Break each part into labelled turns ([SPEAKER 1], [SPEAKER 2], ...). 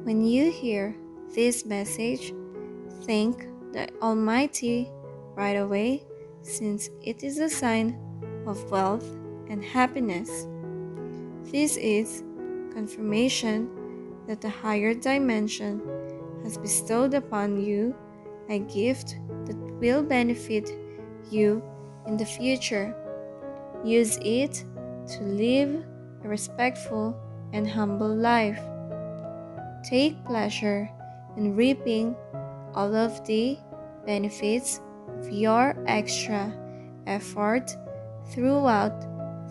[SPEAKER 1] When you hear this message, thank the Almighty right away, since it is a sign of wealth and happiness. This is confirmation that a higher dimension has bestowed upon you a gift that will benefit you in the future. Use it to live a respectful and humble life. Take pleasure in reaping all of the benefits of your extra effort throughout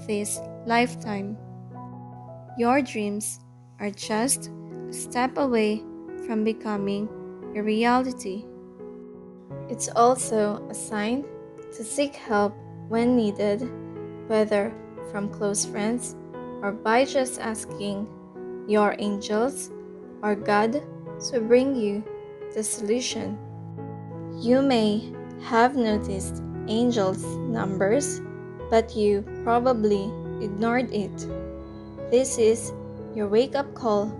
[SPEAKER 1] this lifetime. Your dreams are just a step away from becoming a reality. It's also a sign to seek help when needed, whether from close friends or by just asking your angels or God to bring you the solution. You may have noticed angels' numbers, but you probably ignored it. This is your wake-up call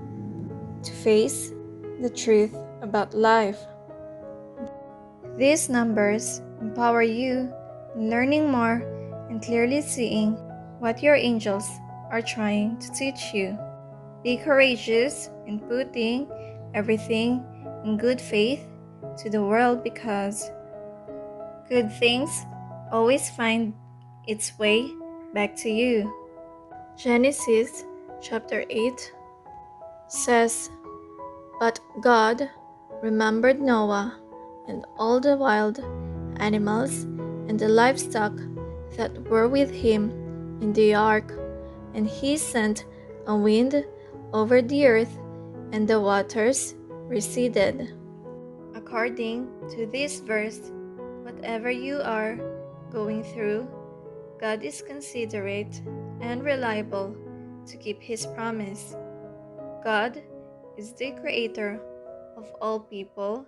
[SPEAKER 1] to face the truth about life. These numbers empower you in learning more and clearly seeing what your angels are trying to teach you. Be courageous in putting everything in good faith to the world, because good things always find its way back to you. Genesis chapter 8 says, "But God remembered Noah and all the wild animals and the livestock that were with him in the ark, and he sent a wind over the earth, and the waters receded." According to this verse, whatever you are going through, God is considerate and reliable to keep His promise. God is the creator of all people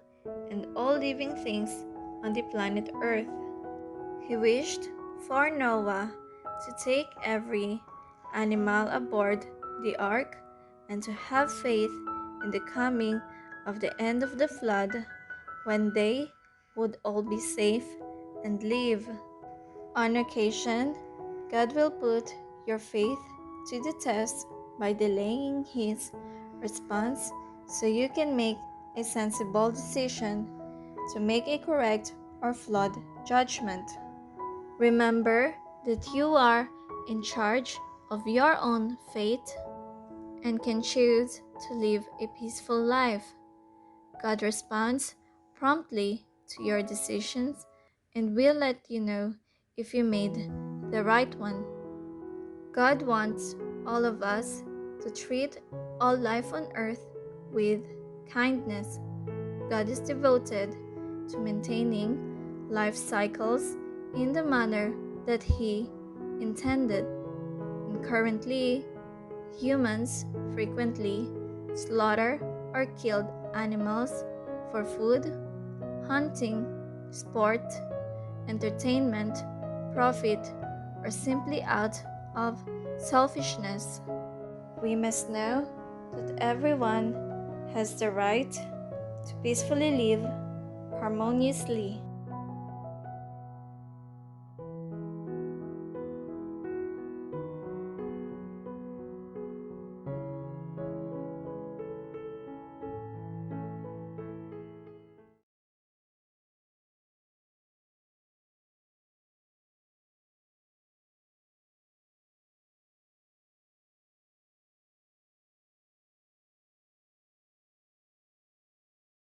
[SPEAKER 1] and all living things on the planet Earth. He wished for Noah to take every animal aboard the ark and to have faith in the coming of the end of the flood, when they would all be safe and live. On occasion, God will put your faith to the test by delaying His response so you can make a sensible decision to make a correct or flawed judgment. Remember that you are in charge of your own fate and can choose to live a peaceful life. God responds promptly to your decisions and will let you know if you made the right one. God wants all of us to treat all life on earth with kindness. God is devoted to maintaining life cycles in the manner that He intended. And currently, humans frequently slaughter or kill animals for food, hunting, sport, entertainment, profit, or simply out of selfishness. We must know that everyone has the right to peacefully live harmoniously.